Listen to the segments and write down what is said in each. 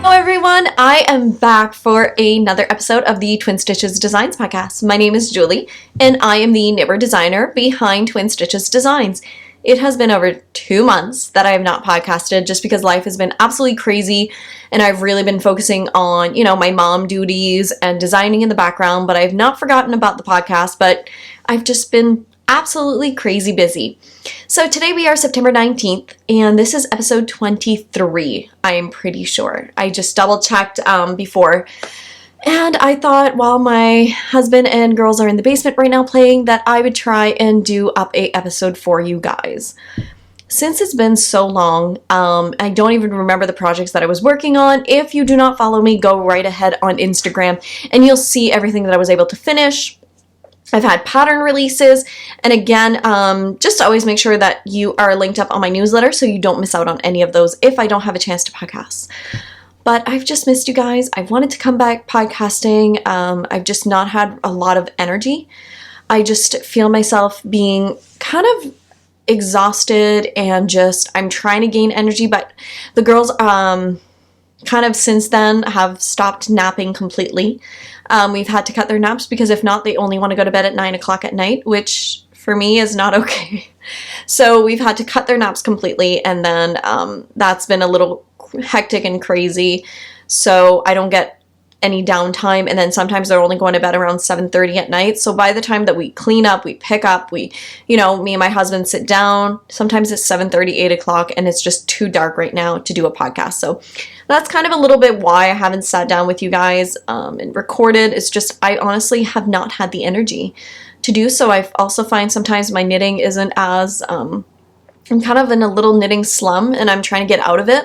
Hello everyone, I am back for another episode of the Twin Stitches Designs podcast. My name is Julie and I am the knitwear designer behind Twin Stitches Designs. It has been over 2 months that I have not podcasted just because life has been absolutely crazy and I've really been focusing on, my mom duties and designing in the background, but I've not forgotten about the podcast, but I've just been absolutely crazy busy. So today we are September 19th and this is episode 23, I am pretty sure. I just double checked before and I thought while my husband and girls are in the basement right now playing that I would try and do up a episode for you guys. Since it's been so long, I don't even remember the projects that I was working on. If you do not follow me, go right ahead on Instagram and you'll see everything that I was able to finish. I've had pattern releases, and again, just always make sure that you are linked up on my newsletter so you don't miss out on any of those if I don't have a chance to podcast. But I've just missed you guys. I've wanted to come back podcasting. I've just not had a lot of energy. I just feel myself being kind of exhausted and just, I'm trying to gain energy, but the girls kind of since then have stopped napping completely. We've had to cut their naps because if not, they only want to go to bed at 9 o'clock at night, which for me is not okay. So we've had to cut their naps completely, and then that's been a little hectic and crazy. So I don't get any downtime, and then sometimes they're only going to bed around 7:30 at night. So by the time that we clean up, we pick up, me and my husband sit down, sometimes it's 7:30, 8 o'clock, and it's just too dark right now to do a podcast. So that's kind of a little bit why I haven't sat down with you guys and recorded. It's just I honestly have not had the energy to do so. I also find sometimes my knitting isn't as, I'm kind of in a little knitting slum and I'm trying to get out of it.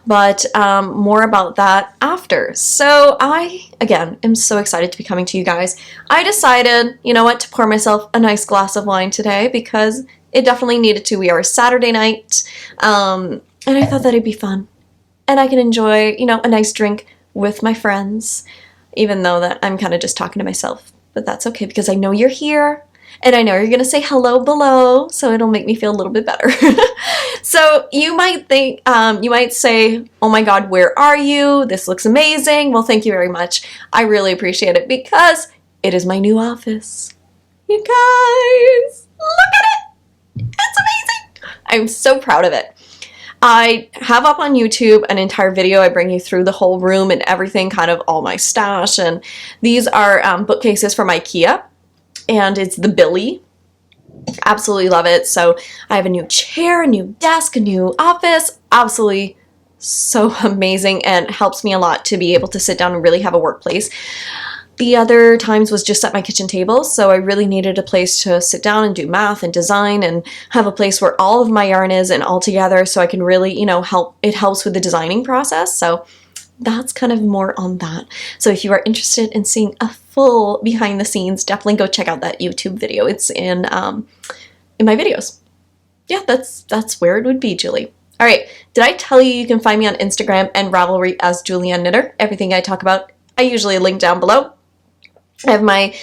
But more about that after. So I, again, am so excited to be coming to you guys. I decided, to pour myself a nice glass of wine today because it definitely needed to. We are Saturday night, and I thought that it'd be fun. And I can enjoy, a nice drink with my friends, even though that I'm kind of just talking to myself. But that's okay because I know you're here. And I know you're going to say hello below, so it'll make me feel a little bit better. So you might think, you might say, oh my God, where are you? This looks amazing. Well, thank you very much. I really appreciate it because it is my new office. You guys, look at it. It's amazing. I'm so proud of it. I have up on YouTube an entire video. I bring you through the whole room and everything, kind of all my stash. And these are bookcases from IKEA. And it's the Billy. Absolutely love it. So I have a new chair, a new desk, a new office. Absolutely so amazing and helps me a lot to be able to sit down and really have a workplace. The other times was just at my kitchen table, so I really needed a place to sit down and do math and design and have a place where all of my yarn is and all together so I can really, help. It helps with the designing process. So that's kind of more on that. So if you are interested in seeing a full behind the scenes, definitely go check out that YouTube video. It's in my videos. Yeah, that's where it would be, Julie. All right, did I tell you you can find me on Instagram and Ravelry as Julianne Knitter? Everything I talk about, I usually link down below. I have my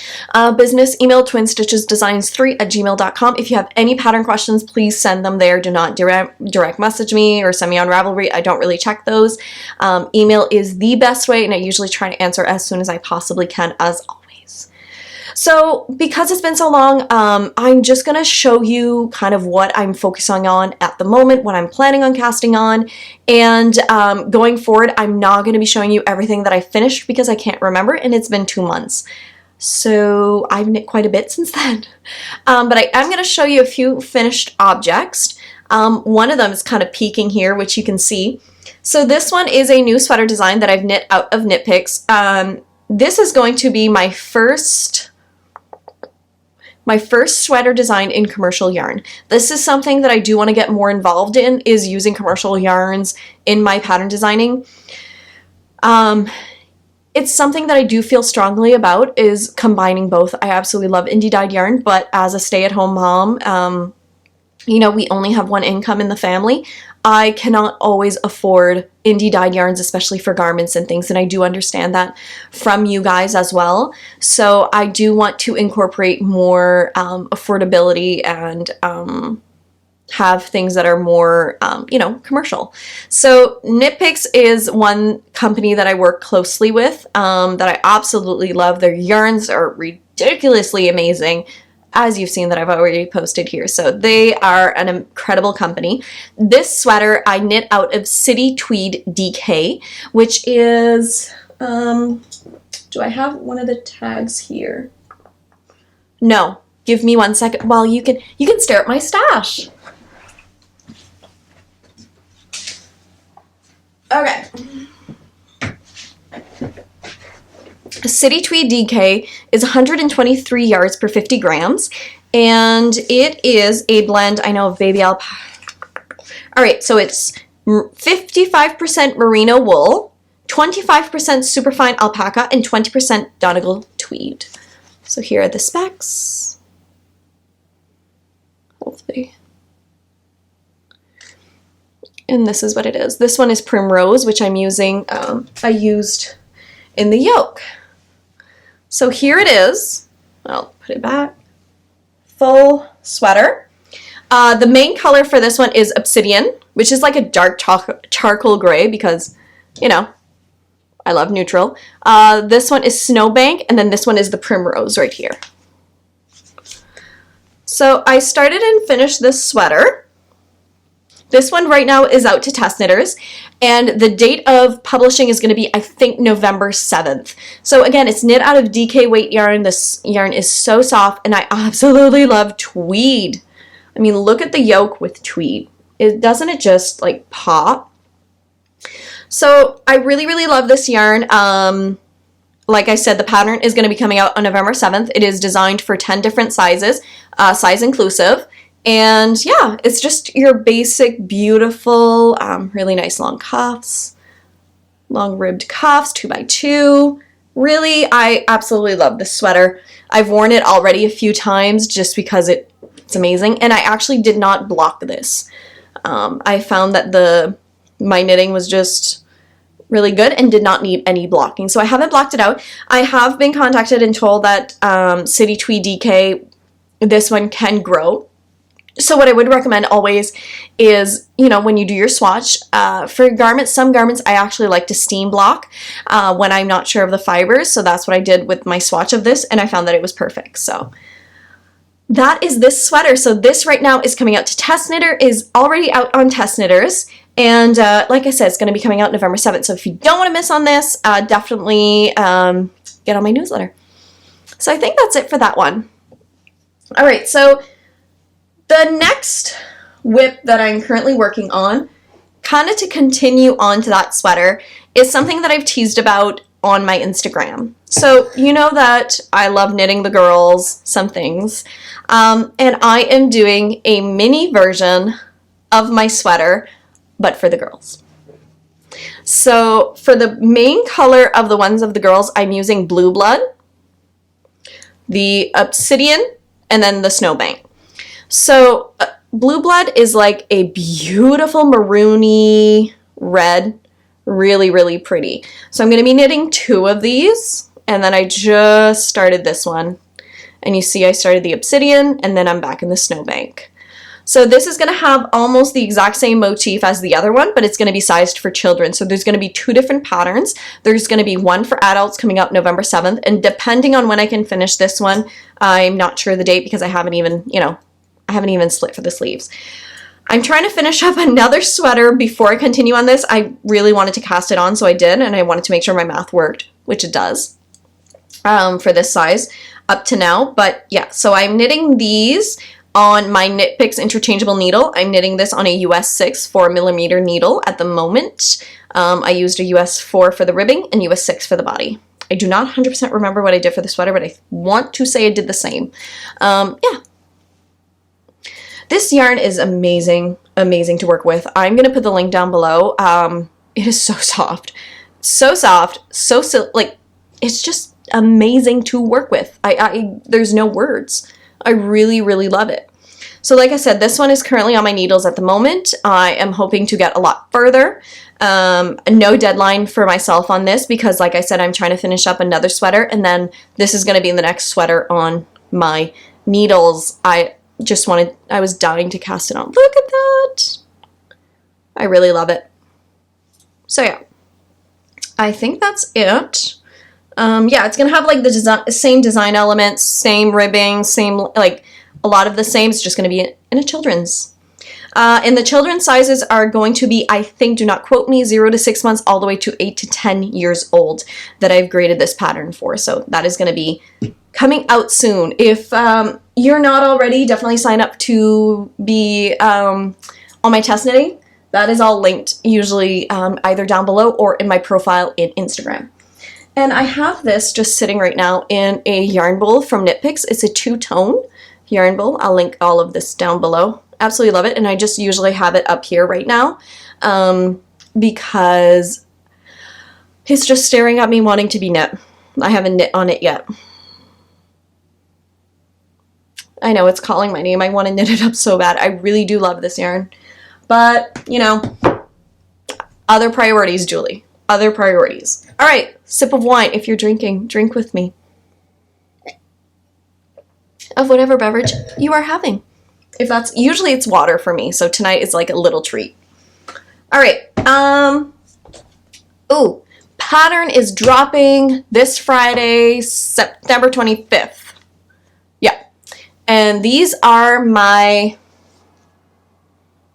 business email, twinstitchesdesigns3@gmail.com. If you have any pattern questions, please send them there. Do not direct message me or send me on Ravelry. I don't really check those. Email is the best way, and I usually try to answer as soon as I possibly can, as always. So because it's been so long, I'm just going to show you kind of what I'm focusing on at the moment, what I'm planning on casting on, and going forward, I'm not going to be showing you everything that I finished because I can't remember, and it's been 2 months. So I've knit quite a bit since then. But I am going to show you a few finished objects. One of them is kind of peeking here, which you can see. So this one is a new sweater design that I've knit out of Knit Picks. This is going to be my first sweater design in commercial yarn. This is something that I do want to get more involved in, is using commercial yarns in my pattern designing. It's something that I do feel strongly about, is combining both. I absolutely love indie dyed yarn, but as a stay-at-home mom, we only have one income in the family. I cannot always afford indie dyed yarns, especially for garments and things, and I do understand that from you guys as well. So I do want to incorporate more affordability and have things that are more, you know, commercial. So Knit Picks is one company that I work closely with, that I absolutely love. Their yarns are ridiculously amazing, as you've seen that I've already posted here. So they are an incredible company. This sweater I knit out of City Tweed DK, which is, do I have one of the tags here? No. Give me 1 second. Well, you can stare at my stash. Okay. City Tweed DK is 123 yards per 50 grams, and it is a blend, I know, of baby alpaca. All right, so it's 55% merino wool, 25% superfine alpaca, and 20% Donegal tweed. So here are the specs. Hopefully. And this is what it is. This one is primrose, which I'm using, I used in the yoke. So here it is. I'll put it back. Full sweater. The main color for this one is Obsidian, which is like a dark charcoal gray because, you know, I love neutral. This one is Snowbank, and then this one is the primrose right here. So I started and finished this sweater. This one right now is out to test knitters, and the date of publishing is going to be, I think, November 7th. So again, it's knit out of DK weight yarn. This yarn is so soft, and I absolutely love tweed. I mean, look at the yoke with tweed. Doesn't it just like pop? So I really, really love this yarn. Like I said, the pattern is going to be coming out on November 7th. It is designed for 10 different sizes, size inclusive. And yeah, it's just your basic, beautiful, really nice long cuffs, long ribbed cuffs, 2x2. Really, I absolutely love this sweater. I've worn it already a few times just because it's amazing. And I actually did not block this. I found that my knitting was just really good and did not need any blocking. So I haven't blocked it out. I have been contacted and told that City Tweed DK, this one can grow. So what I would recommend always is, you know, when you do your swatch, for garments, some garments I actually like to steam block when I'm not sure of the fibers. So that's what I did with my swatch of this, and I found that it was perfect. So that is this sweater. So this right now is coming out to Test Knitter, is already out on Test Knitters. And like I said, it's going to be coming out November 7th. So if you don't want to miss on this, definitely get on my newsletter. So I think that's it for that one. All right, so the next whip that I'm currently working on, kind of to continue on to that sweater, is something that I've teased about on my Instagram. So you know that I love knitting the girls some things, and I am doing a mini version of my sweater, but for the girls. So for the main color of the ones of the girls, I'm using Blue Blood, the Obsidian, and then the Snowbank. So Blue Blood is like a beautiful maroony red, really, really pretty. So I'm going to be knitting 2 of these, and then I just started this one. And you see I started the Obsidian, and then I'm back in the Snowbank. So this is going to have almost the exact same motif as the other one, but it's going to be sized for children. So there's going to be 2 different patterns. There's going to be one for adults coming up November 7th, and depending on when I can finish this one, I'm not sure the date because I haven't even, I haven't even slit for the sleeves. I'm trying to finish up another sweater before I continue on this. I really wanted to cast it on, so I did, and I wanted to make sure my math worked, which it does, for this size up to now. But yeah, so I'm knitting these on my Knit Picks interchangeable needle. I'm knitting this on a US 6 4mm needle at the moment. I used a US 4 for the ribbing and US 6 for the body. I do not 100% remember what I did for the sweater, but I want to say I did the same. Yeah. This yarn is amazing, amazing to work with. I'm going to put the link down below. It is so soft, so like, it's just amazing to work with. There's no words. I really, really love it. So like I said, this one is currently on my needles at the moment. I am hoping to get a lot further. No deadline for myself on this because, like I said, I'm trying to finish up another sweater, and then this is going to be the next sweater on my needles. I was dying to cast it on. Look at that. I really love it. So yeah, I think that's it. Yeah, it's gonna have like the same design elements, same ribbing, same, like a lot of the same. It's just gonna be in a children's. And the children's sizes are going to be, I think, do not quote me, 0 to 6 months all the way to 8 to 10 years old that I've graded this pattern for. So that is going to be coming out soon. If you're not already, definitely sign up to be on my test knitting. That is all linked usually either down below or in my profile in Instagram. And I have this just sitting right now in a yarn bowl from Knit Picks. It's a 2-tone yarn bowl. I'll link all of this down below. Absolutely love it, and I just usually have it up here right now because it's just staring at me wanting to be knit. I haven't knit on it yet. I know it's calling my name. I want to knit it up so bad. I really do love this yarn. But, you know, other priorities, Julie. Other priorities. All right, sip of wine. If you're drinking, drink with me. Of whatever beverage you are having. If that's, usually it's water for me, so tonight is like a little treat. All right, ooh, pattern is dropping this Friday, September 25th. Yeah, and these are my,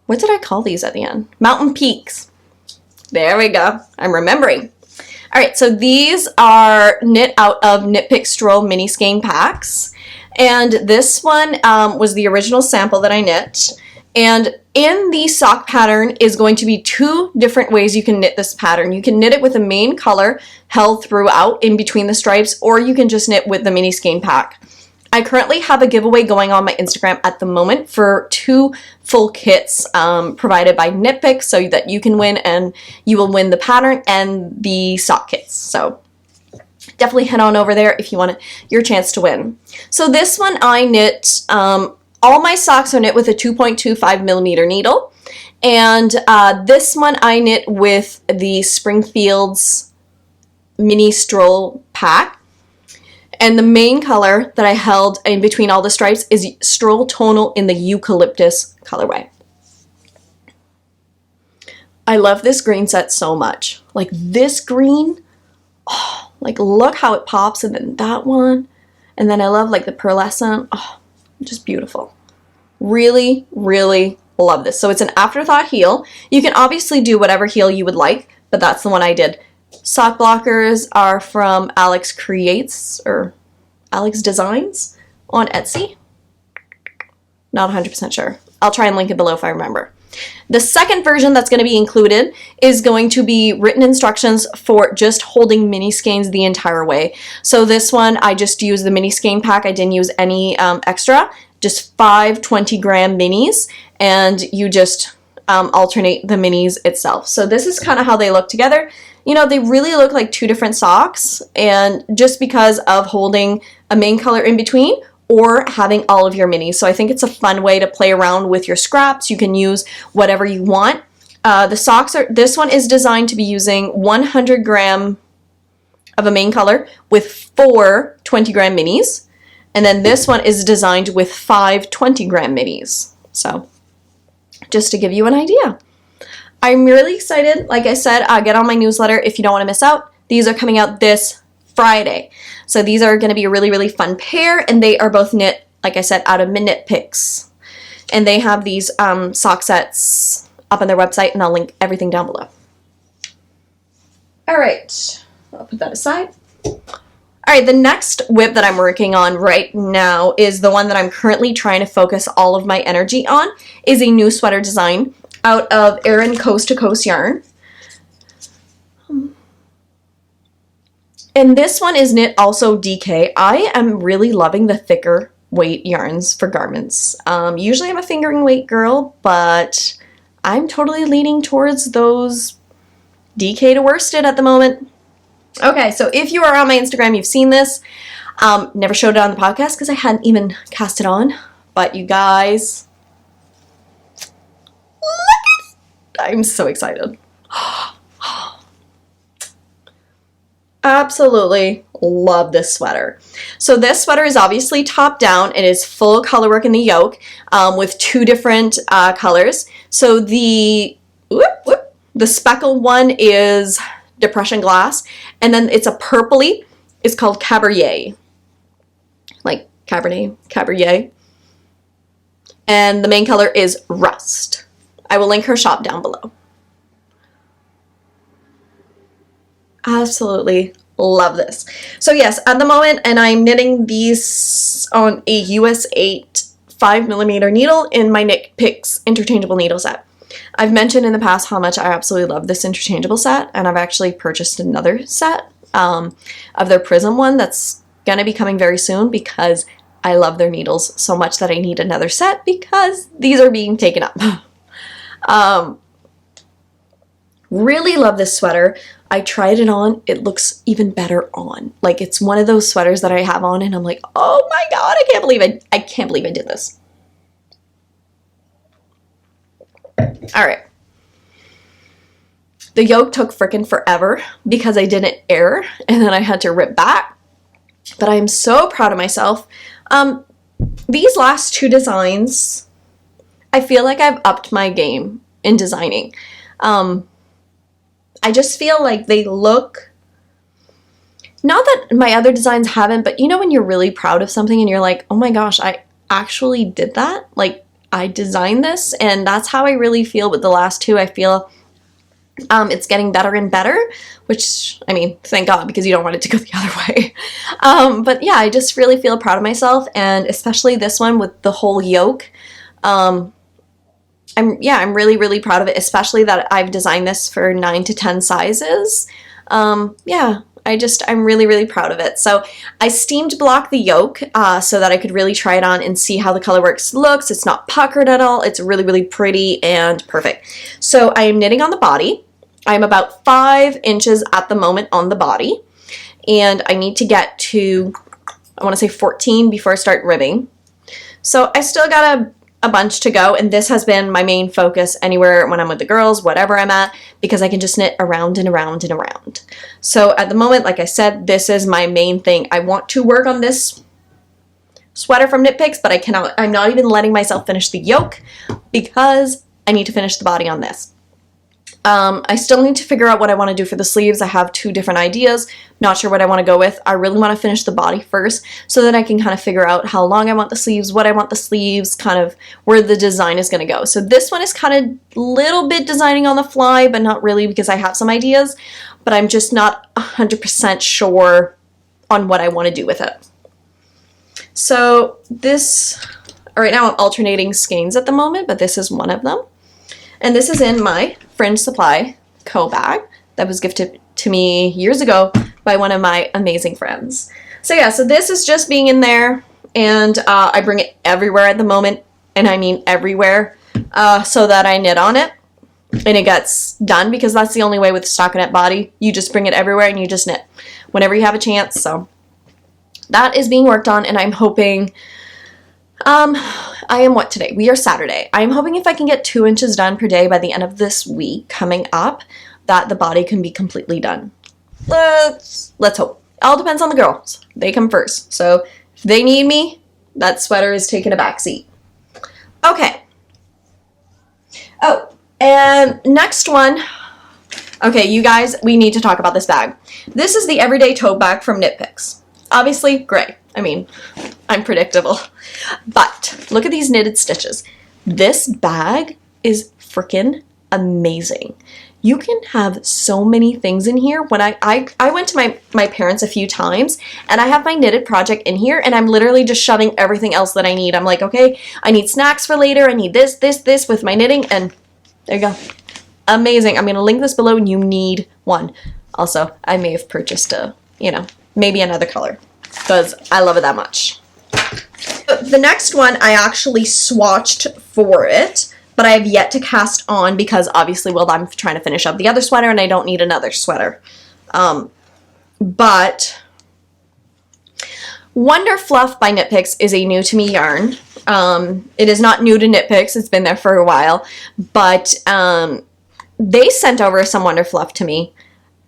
what did I call these at the end? Mountain Peaks. There we go, I'm remembering. All right, so these are knit out of Knit Picks Stroll Mini Skein packs. And this one was the original sample that I knit. And in the sock pattern is going to be 2 different ways you can knit this pattern. You can knit it with the main color held throughout in between the stripes, or you can just knit with the mini skein pack. I currently have a giveaway going on my Instagram at the moment for 2 full kits provided by Knit Picks so that you can win, and you will win the pattern and the sock kits. So definitely head on over there if you want your chance to win. So this one I knit, all my socks are knit with a 2.25 millimeter needle. And this one I knit with the Springfield's Mini Stroll pack. And the main color that I held in between all the stripes is Stroll Tonal in the Eucalyptus colorway. I love this green set so much. Like this green, oh, like look how it pops, and then that one. And then I love like the pearlescent, oh, just beautiful. Really, really love this. So it's an afterthought heel. You can obviously do whatever heel you would like, but that's the one I did. Sock blockers are from Alex Creates or Alex Designs on Etsy. Not 100% sure. I'll try and link it below if I remember. The second version that's going to be included is going to be written instructions for just holding mini skeins the entire way. So this one, I just used the mini skein pack. I didn't use any extra, just 5 20-gram minis, and you just alternate the minis itself. So this is kind of how they look together. You know, they really look like 2 different socks, and just because of holding a main color in between or having all of your minis. So I think it's a fun way to play around with your scraps. You can use whatever you want. The socks are, this one is designed to be using 100 gram of a main color with 4 20-gram minis. And then this one is designed with 5 20-gram minis. So just to give you an idea. I'm really excited. Like I said, get on my newsletter if you don't want to miss out. These are coming out this Friday. So these are going to be a really, really fun pair, and they are both knit, like I said, out of Knit Picks. And they have these sock sets up on their website, and I'll link everything down below. All right, I'll put that aside. All right, the next whip that I'm working on right now is the one that I'm currently trying to focus all of my energy on, is a new sweater design out of Erin Coast to Coast yarn. And this one is knit also DK. I am really loving the thicker weight yarns for garments. Usually I'm a fingering weight girl, but I'm totally leaning towards those DK to worsted at the moment. Okay, so if you are on my Instagram, you've seen this. Never showed it on the podcast because I hadn't even cast it on. But you guys, look at it. I'm so excited. Absolutely love this sweater. So this sweater is obviously top down. It is full color work in the yoke with two different colors. So the speckled one is depression glass, and then it's a purpley. It's called Cabernet, like Cabernet. And the main color is rust. I will link her shop down below. Absolutely love this. So yes, at the moment, and I'm knitting these on a US 8 5mm needle in my Knit Picks interchangeable needle set. I've mentioned in the past how much I absolutely love this interchangeable set, and I've actually purchased another set of their Prism one that's gonna be coming very soon because I love their needles so much that I need another set because these are being taken up. Really love this sweater. I tried it on. It looks even better on. Like, it's one of those sweaters that I have on and I'm like, oh my god, I can't believe I did this. All right. The yoke took frickin' forever because I didn't air and then I had to rip back. But I am so proud of myself. These last two designs, I feel like I've upped my game in designing. I just feel like they look, not that my other designs haven't, but you know when you're really proud of something and you're like, oh my gosh, I actually did that? Like, I designed this, and that's how I really feel with the last two. I feel it's getting better and better, which, I mean, thank God, because you don't want it to go the other way. But yeah, I just really feel proud of myself, and especially this one with the whole yoke. I'm really, really proud of it, especially that I've designed this for 9 to 10 sizes. Yeah, I'm really, really proud of it. So I steamed blocked the yoke so that I could really try it on and see how the Colorworks looks. It's not puckered at all. It's really, really pretty and perfect. So I am knitting on the body. I'm about 5 inches at the moment on the body, and I need to get to, I want to say 14 before I start ribbing. So I still got a bunch to go, and this has been my main focus anywhere when I'm with the girls, whatever I'm at, because I can just knit around and around and around. So at the moment, like I said, this is my main thing. I want to work on this sweater from Knit Picks, but I'm not even letting myself finish the yoke because I need to finish the body on this. I still need to figure out what I want to do for the sleeves. I have 2 different ideas. Not sure what I want to go with. I really want to finish the body first so that I can kind of figure out how long I want the sleeves, what I want the sleeves, kind of where the design is going to go. So this one is kind of a little bit designing on the fly, but not really because I have some ideas, but I'm just not 100% sure on what I want to do with it. So this, right now I'm alternating skeins at the moment, but this is one of them. And this is in my Fringe Supply Co bag that was gifted to me years ago by one of my amazing friends. So yeah, so this is just being in there, and I bring it everywhere at the moment, and I mean everywhere, so that I knit on it, and it gets done, because that's the only way with the stockinette body. You just bring it everywhere and you just knit whenever you have a chance. So that is being worked on, and I'm hoping... I am what today? We are Saturday. I'm hoping if I can get 2 inches done per day by the end of this week coming up, that the body can be completely done. Let's hope. All depends on the girls. They come first. So if they need me, that sweater is taking a back seat. Okay. Oh, and next one. Okay, you guys, we need to talk about this bag. This is the Everyday Tote Bag from Knit Picks. Obviously, gray. I mean, I'm predictable. But look at these knitted stitches. This bag is freaking amazing. You can have so many things in here. When I went to my parents a few times, and I have my knitted project in here, and I'm literally just shoving everything else that I need. I'm like, okay, I need snacks for later. I need this with my knitting, and there you go. Amazing. I'm going to link this below, and you need one. Also, I may have purchased maybe another color, because I love it that much. The next one I actually swatched for it, but I have yet to cast on because obviously, well, I'm trying to finish up the other sweater and I don't need another sweater. But Wonderfluff by Knit Picks is a new to me yarn. It is not new to Knit Picks. It's been there for a while, but they sent over some Wonderfluff to me,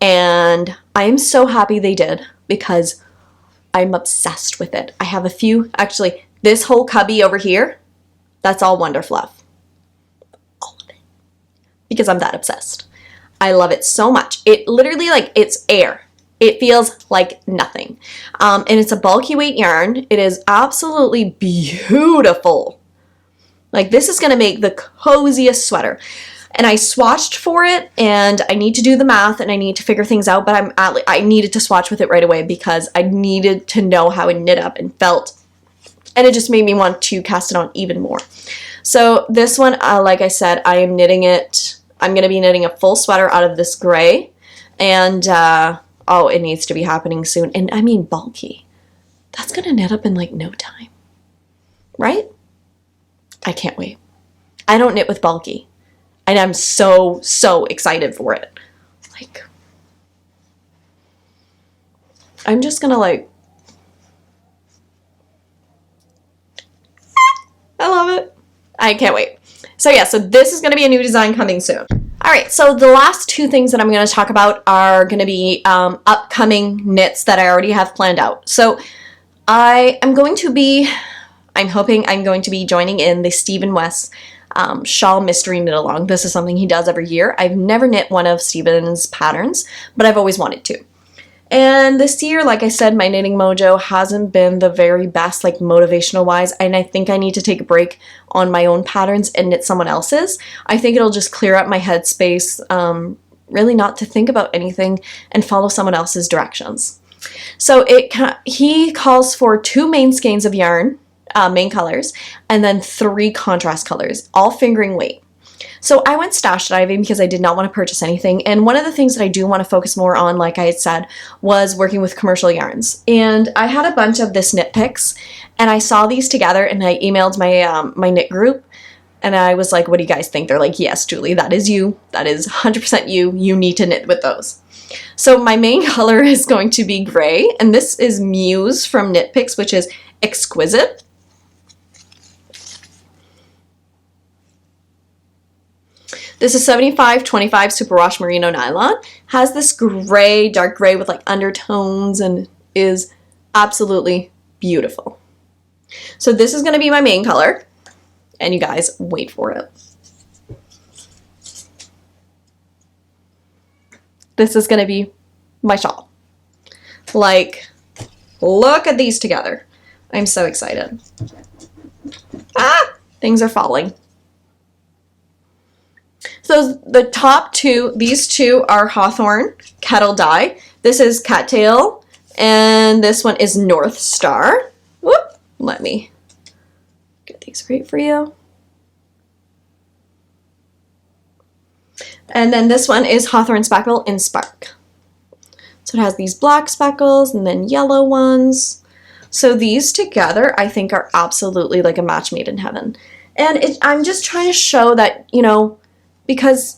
and I am so happy they did because I'm obsessed with it. I have a few, actually, this whole cubby over here, that's all Wonderfluff. All of it. Because I'm that obsessed. I love it so much. It literally, like, it's air. It feels like nothing. And it's a bulky weight yarn. It is absolutely beautiful. Like, this is going to make the coziest sweater. And I swatched for it, and I need to do the math, and I need to figure things out, but I needed to swatch with it right away because I needed to know how it knit up and felt. And it just made me want to cast it on even more. So this one, like I said, I am knitting it. I'm going to be knitting a full sweater out of this gray. And, oh, it needs to be happening soon. And I mean bulky. That's going to knit up in like no time. Right? I can't wait. I don't knit with bulky. And I'm so, so excited for it. Like, I'm just gonna like, I love it. I can't wait. So yeah, so this is gonna be a new design coming soon. All right, so the last two things that I'm gonna talk about are gonna be upcoming knits that I already have planned out. So I'm hoping I'm going to be joining in the Stephen West Shawl Mystery Knit Along. This is something he does every year. I've never knit one of Stephen's patterns, but I've always wanted to. And this year, like I said, my knitting mojo hasn't been the very best, like motivational wise, and I think I need to take a break on my own patterns and knit someone else's. I think it'll just clear up my headspace, really not to think about anything and follow someone else's directions. So he calls for 2 main skeins of yarn, main colors, and then 3 contrast colors, all fingering weight. So I went stash diving because I did not want to purchase anything, and one of the things that I do want to focus more on, like I had said, was working with commercial yarns. And I had a bunch of this knit picks, and I saw these together, and I emailed my my knit group, and I was like, what do you guys think? They're like, yes, Julie, that is you. That is 100% you. You need to knit with those. So my main color is going to be gray, and this is Muse from Knit Picks, which is Exquisite. This is 75-25 superwash merino nylon. Has this gray, dark gray with like undertones and is absolutely beautiful. So this is going to be my main color. And you guys, wait for it. This is going to be my shawl. Like, look at these together. I'm so excited. Ah! Things are falling. So the top two, these two are Hawthorne Kettle dye. This is Cattail, and this one is Northstar. Whoop! Let me get these right for you. And then this one is Hawthorne Speckle in Spark. So it has these black speckles and then yellow ones. So these together, I think, are absolutely like a match made in heaven. And I'm just trying to show that, you know, because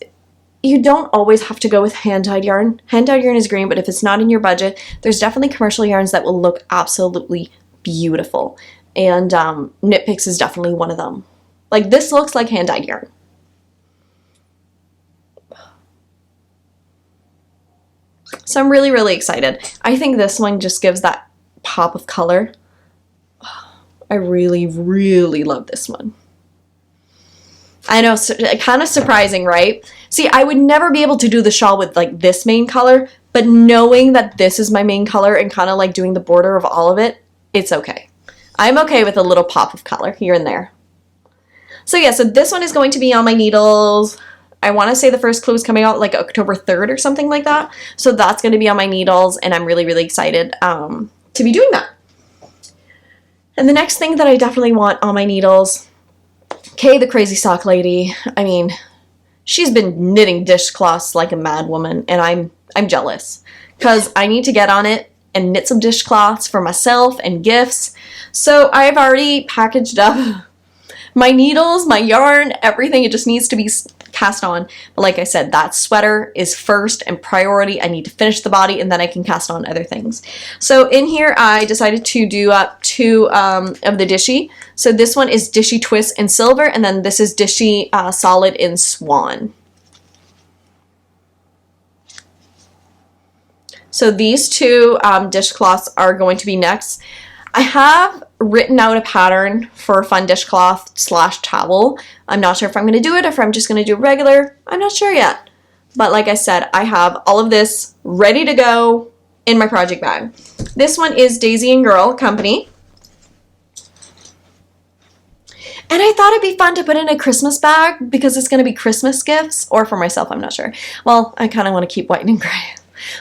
you don't always have to go with hand-dyed yarn. Hand-dyed yarn is green, but if it's not in your budget, there's definitely commercial yarns that will look absolutely beautiful. And Knit Picks is definitely one of them. Like, this looks like hand-dyed yarn. So I'm really, really excited. I think this one just gives that pop of color. I really, really love this one. I know, kind of surprising, right? See, I would never be able to do the shawl with like this main color, but knowing that this is my main color and kind of like doing the border of all of it, it's okay. I'm okay with a little pop of color here and there. So yeah, so this one is going to be on my needles. I want to say the first clue is coming out like October 3rd or something like that. So that's going to be on my needles, and I'm really, really excited to be doing that. And the next thing that I definitely want on my needles, Kay the Crazy Sock Lady. I mean, she's been knitting dishcloths like a mad woman, and I'm jealous because I need to get on it and knit some dishcloths for myself and gifts. So I've already packaged up my needles, my yarn, everything. It just needs to be cast on. But like I said, that sweater is first and priority. I need to finish the body, and then I can cast on other things. So in here, I decided to do up 2 of the Dishie. So this one is Dishie Twist in silver, and then this is Dishie Solid in Swan. So these two dishcloths are going to be next. I have written out a pattern for a fun dishcloth / towel. I'm not sure if I'm going to do it or if I'm just going to do regular. I'm not sure yet. But like I said, I have all of this ready to go in my project bag. This one is Daisy and Girl Company. And I thought it'd be fun to put in a Christmas bag because it's going to be Christmas gifts, or for myself, I'm not sure. Well, I kind of want to keep white and gray.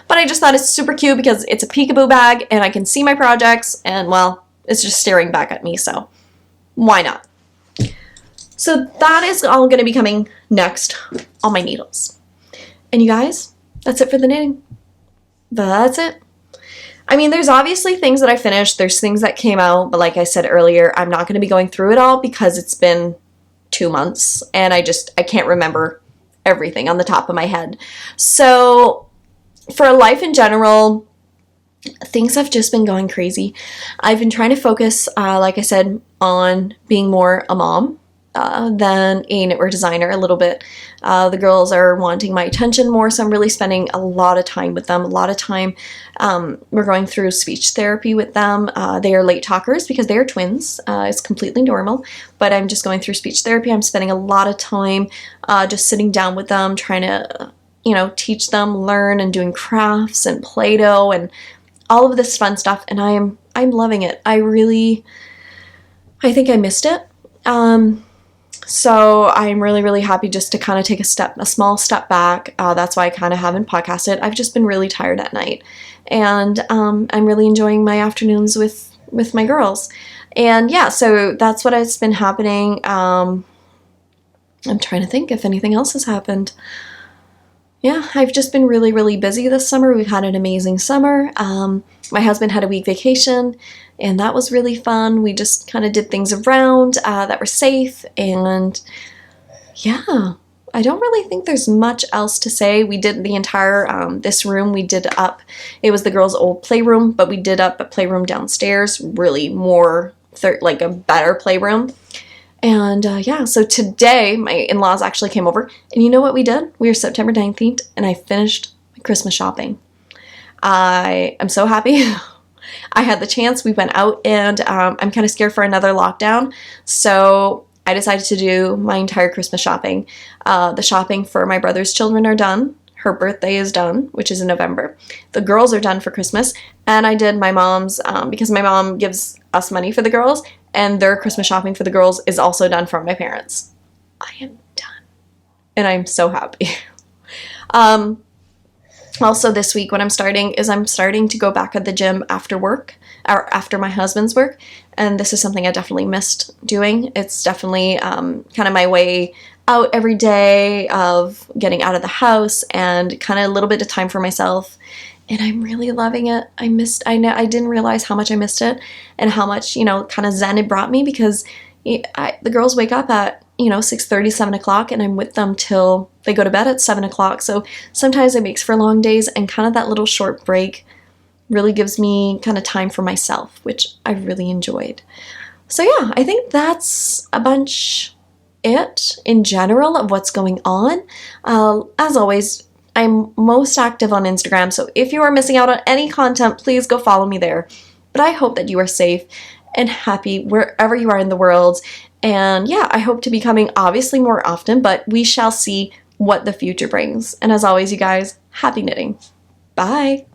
But I just thought it's super cute because it's a peekaboo bag and I can see my projects and, well, it's just staring back at me, so why not? So that is all going to be coming next on my needles. And you guys, that's it for the knitting. That's it. I mean, there's obviously things that I finished. There's things that came out, but like I said earlier, I'm not going to be going through it all because it's been 2 months and I can't remember everything on the top of my head. So for life in general, things have just been going crazy. I've been trying to focus, like I said, on being more a mom than a knitwear designer a little bit. The girls are wanting my attention more, so I'm really spending a lot of time with them. A lot of time, we're going through speech therapy with them. They are late talkers because they are twins. It's completely normal, but I'm just going through speech therapy. I'm spending a lot of time just sitting down with them, trying to teach them, learn, and doing crafts and Play-Doh and all of this fun stuff, and I'm loving it. I think I missed it. So I'm really, really happy just to kind of take a small step back. That's why I kind of haven't podcasted. I've just been really tired at night, and I'm really enjoying my afternoons with my girls. And yeah, so that's what has been happening. I'm trying to think if anything else has happened. Yeah, I've just been really, really busy this summer. We've had an amazing summer. My husband had a week vacation, and that was really fun. We just kind of did things around that were safe, and yeah, I don't really think there's much else to say. We did the entire, this room we did up. It was the girls' old playroom, but we did up a playroom downstairs, really more, like a better playroom. And yeah, so today my in-laws actually came over, and you know what we did? We were September 19th, and I finished my Christmas shopping. I am so happy. I had the chance. We went out, and I'm kind of scared for another lockdown, so I decided to do my entire Christmas shopping. The shopping for my brother's children are done. Her birthday is done, which is in November. The girls are done for Christmas, and I did my mom's, because my mom gives us money for the girls, and their Christmas shopping for the girls is also done from my parents. I am done, and I'm so happy. Also this week what I'm starting to go back at the gym after work, or after my husband's work, and this is something I definitely missed doing. It's definitely kind of my way out every day of getting out of the house and kind of a little bit of time for myself, and I'm really loving it. I didn't realize how much I missed it and how much, kind of zen it brought me, because the girls wake up at 6:30, 7 o'clock, and I'm with them till they go to bed at 7 o'clock. So sometimes it makes for long days, and kind of that little short break really gives me kind of time for myself, which I really enjoyed. So yeah, I think that's a bunch it in general of what's going on. As always, I'm most active on Instagram, so if you are missing out on any content, please go follow me there. But I hope that you are safe and happy wherever you are in the world. And yeah, I hope to be coming obviously more often, but we shall see what the future brings. And as always, you guys, happy knitting. Bye.